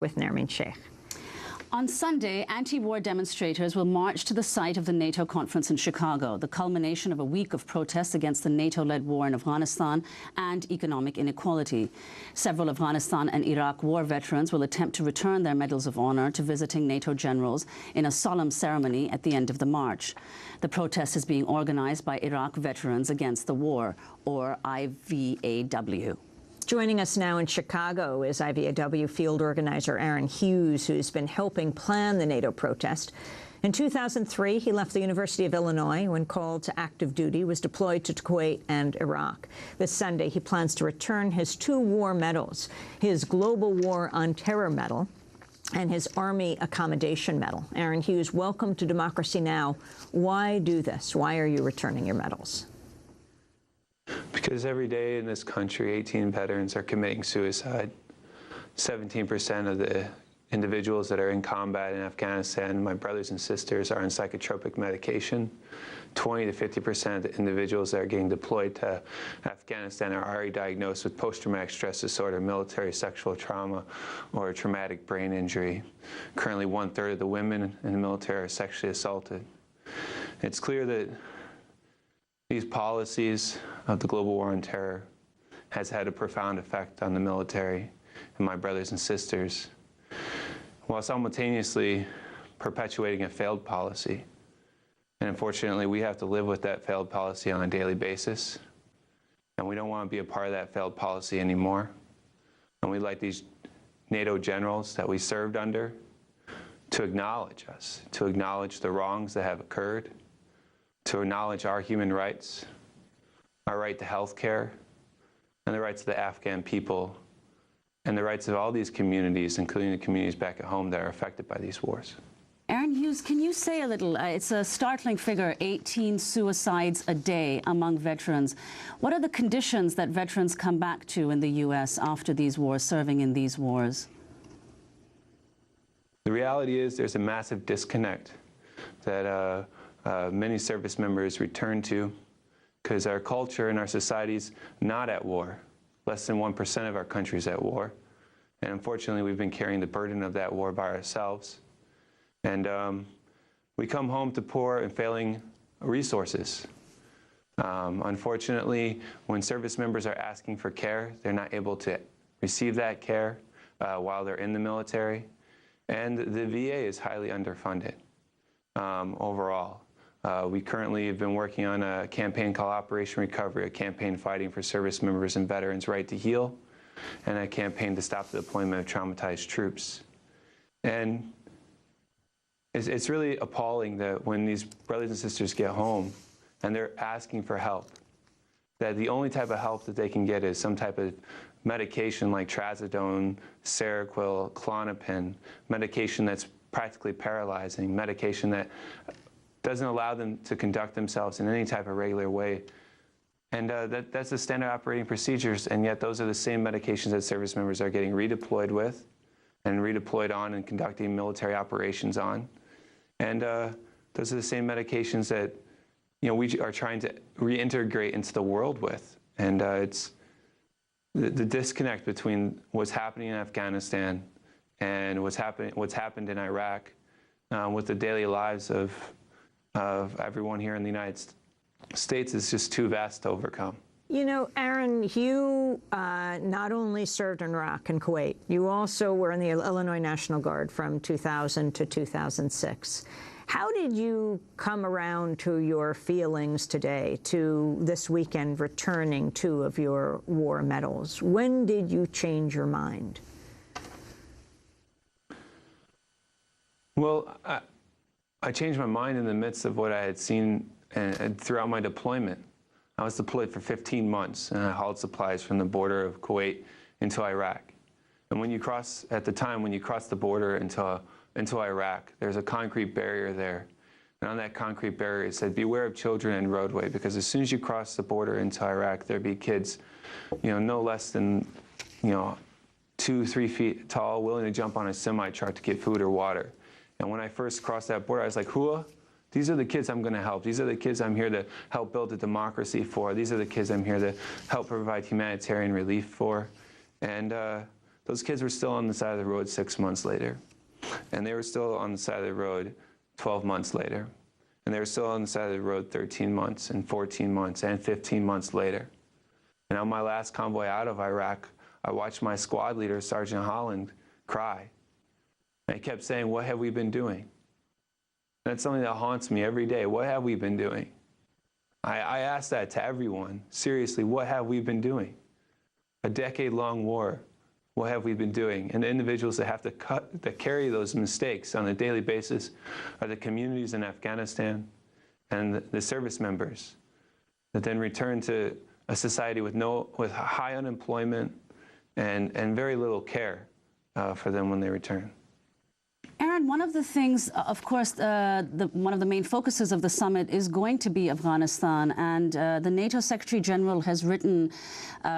with Nermeen Sheikh. On Sunday, anti-war demonstrators will march to the site of the NATO conference in Chicago, the culmination of a week of protests against the NATO-led war in Afghanistan and economic inequality. Several Afghanistan and Iraq war veterans will attempt to return their medals of honor to visiting NATO generals in a solemn ceremony at the end of the march. The protest is being organized by Iraq Veterans Against the War, or IVAW. Joining us now in Chicago is IVAW field organizer Aaron Hughes, who's been helping plan the NATO protest. In 2003, he left the University of Illinois when called to active duty, was deployed to Kuwait and Iraq. This Sunday, he plans to return his 2 war medals, his Global War on Terror medal and his Army Accommodation medal. Aaron Hughes, welcome to Democracy Now! Why do this? Why are you returning your medals? Because every day in this country, 18 veterans are committing suicide. 17% of the individuals that are in combat in Afghanistan, my brothers and sisters, are on psychotropic medication. 20 to 50% of the individuals that are getting deployed to Afghanistan are already diagnosed with post-traumatic stress disorder, military sexual trauma, or traumatic brain injury. Currently, 1/3 of the women in the military are sexually assaulted. It's clear that these policies of the global war on terror has had a profound effect on the military and my brothers and sisters, while simultaneously perpetuating a failed policy. And unfortunately, we have to live with that failed policy on a daily basis, and we don't want to be a part of that failed policy anymore. And we'd like these NATO generals that we served under to acknowledge us, to acknowledge the wrongs that have occurred, to acknowledge our human rights, our right to health care, and the rights of the Afghan people, and the rights of all these communities, including the communities back at home that are affected by these wars. Aaron Hughes, can you say a little, it's a startling figure, 18 suicides a day among veterans. What are the conditions that veterans come back to in the U.S. after these wars, serving in these wars? The reality is there's a massive disconnect that many service members return to because our culture and our society's not at war. Less than 1% of our country's at war. And unfortunately, we've been carrying the burden of that war by ourselves. And we come home to poor and failing resources. Unfortunately, when service members are asking for care, they're not able to receive that care while they're in the military. And the VA is highly underfunded overall. We currently have been working on a campaign called Operation Recovery, a campaign fighting for service members and veterans' right to heal, and a campaign to stop the deployment of traumatized troops. And it's really appalling that when these brothers and sisters get home and they're asking for help, that the only type of help that they can get is some type of medication like trazodone, Seroquel, Klonopin, medication that's practically paralyzing, medication that doesn't allow them to conduct themselves in any type of regular way. And that's the standard operating procedures, and yet those are the same medications that service members are getting redeployed with and redeployed on and conducting military operations on. And those are the same medications that we are trying to reintegrate into the world with. And it's the disconnect between what's happening in Afghanistan and what's happened in Iraq with the daily lives of everyone here in the United States is just too vast to overcome. You know, Aaron, you not only served in Iraq and Kuwait, you also were in the Illinois National Guard from 2000 to 2006. How did you come around to your feelings today, to this weekend returning 2 of your war medals? When did you change your mind? Well, I changed my mind in the midst of what I had seen throughout my deployment. I was deployed for 15 months, and I hauled supplies from the border of Kuwait into Iraq. And when you cross, at the time, when you cross the border into Iraq, there's a concrete barrier there. And on that concrete barrier, it said, "Beware of children and roadway," because as soon as you cross the border into Iraq, there'd be kids, no less than, 2-3 feet tall, willing to jump on a semi-truck to get food or water. And when I first crossed that border, I was like, "Hua, these are the kids I'm going to help. These are the kids I'm here to help build a democracy for. These are the kids I'm here to help provide humanitarian relief for." And Those kids were still on the side of the road 6 months later. And they were still on the side of the road 12 months later. And they were still on the side of the road 13 months and 14 months and 15 months later. And on my last convoy out of Iraq, I watched my squad leader, Sergeant Holland, cry. And he kept saying, "What have we been doing?" That's something that haunts me every day. What have we been doing? I ask that to everyone. Seriously, what have we been doing? A decade-long war. What have we been doing? And the individuals that have to carry those mistakes on a daily basis are the communities in Afghanistan and the service members that then return to a society with high unemployment and very little care for them when they return. Aaron, one of the things, of course, one of the main focuses of the summit is going to be Afghanistan. And the NATO Secretary General has written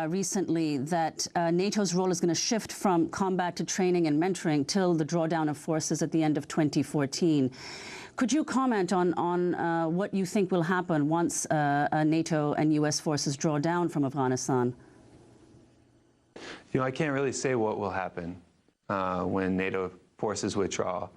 recently that NATO's role is going to shift from combat to training and mentoring till the drawdown of forces at the end of 2014. Could you comment on what you think will happen once NATO and U.S. forces draw down from Afghanistan? I can't really say what will happen when NATO forces withdraw.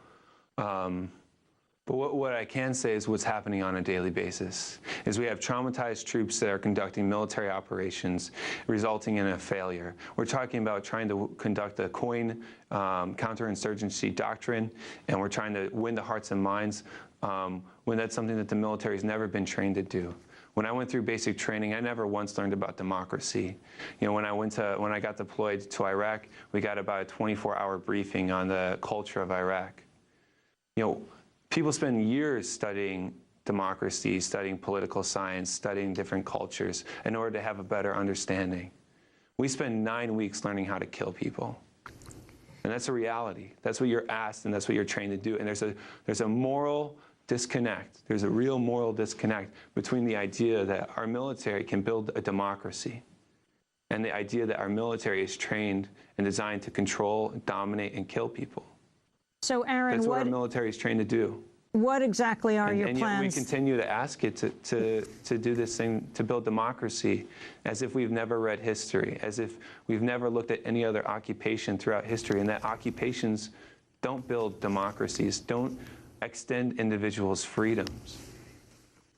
But what I can say is what's happening on a daily basis is we have traumatized troops that are conducting military operations resulting in a failure. We're talking about trying to conduct a coin counterinsurgency doctrine, and we're trying to win the hearts and minds when that's something that the military has never been trained to do. When I went through basic training, I never once learned about democracy. When I got deployed to Iraq, we got about a 24-hour briefing on the culture of Iraq. People spend years studying democracy, studying political science, studying different cultures in order to have a better understanding. We spend 9 weeks learning how to kill people. And that's a reality. That's what you're asked, and that's what you're trained to do. And there's a moral disconnect. There's a real moral disconnect between the idea that our military can build a democracy and the idea that our military is trained and designed to control, dominate, and kill people. So, Aaron, that's what our military is trained to do. What exactly are your plans? And yet we continue to ask it to do this thing, to build democracy, as if we've never read history, as if we've never looked at any other occupation throughout history, and that occupations don't build democracies, don't extend individuals' freedoms.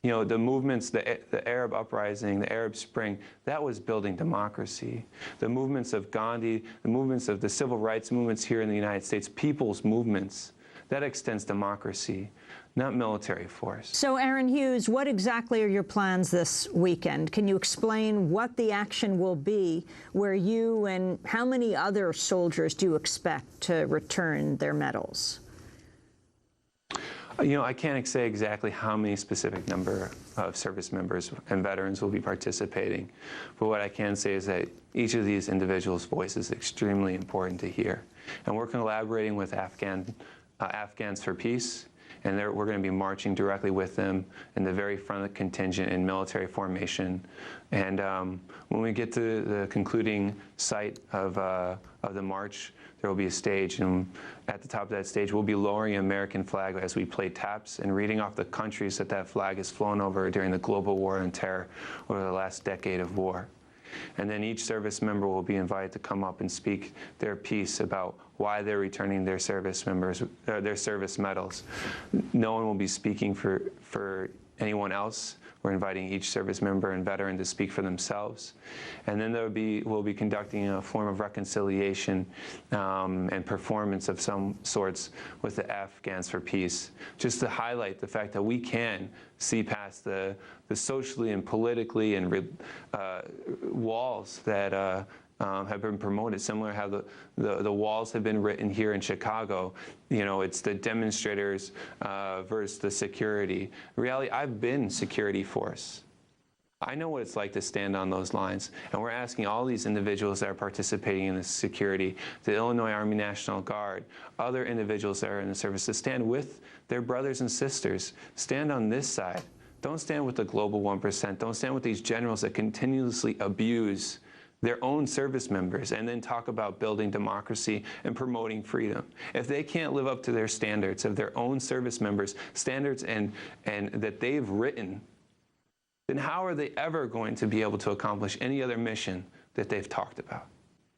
The movements, the Arab uprising, the Arab Spring, that was building democracy. The movements of Gandhi, the movements of the civil rights movements here in the United States, people's movements, that extends democracy, not military force. So, Aaron Hughes, what exactly are your plans this weekend? Can you explain what the action will be, where you and how many other soldiers do you expect to return their medals? I can't say exactly how many specific number of service members and veterans will be participating, but what I can say is that each of these individuals' voice is extremely important to hear. And we're collaborating with Afghans for Peace, and we're going to be marching directly with them in the very front of the contingent in military formation. And when we get to the concluding site of the march, there will be a stage, and at the top of that stage, we'll be lowering an American flag as we play taps and reading off the countries that flag has flown over during the global war on terror over the last decade of war. And then each service member will be invited to come up and speak their piece about why they're returning their service members, their service medals. No one will be speaking for anyone else. We're inviting each service member and veteran to speak for themselves. And then we'll be conducting a form of reconciliation and performance of some sorts with the Afghans for Peace, just to highlight the fact that we can see past the socially and politically and walls that have been promoted, similar to how the walls have been written here in Chicago. It's the demonstrators versus the security. In reality, I've been security force. I know what it's like to stand on those lines, and we're asking all these individuals that are participating in this security, the Illinois Army National Guard, other individuals that are in the service, to stand with their brothers and sisters. Stand on this side. Don't stand with the global 1%. Don't stand with these generals that continuously abuse their own service members and then talk about building democracy and promoting freedom. If they can't live up to their standards of their own service members, standards and that they've written, then how are they ever going to be able to accomplish any other mission that they've talked about?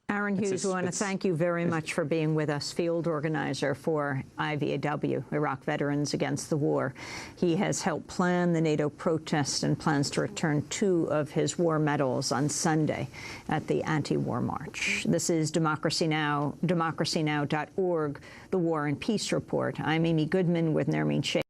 Aaron Hughes, we want to thank you very much for being with us, field organizer for IVAW, Iraq Veterans Against the War. He has helped plan the NATO protest and plans to return 2 of his war medals on Sunday at the anti-war march. This is Democracy Now!, democracynow.org, the War and Peace Report. I'm Amy Goodman with Nermeen Sheikh.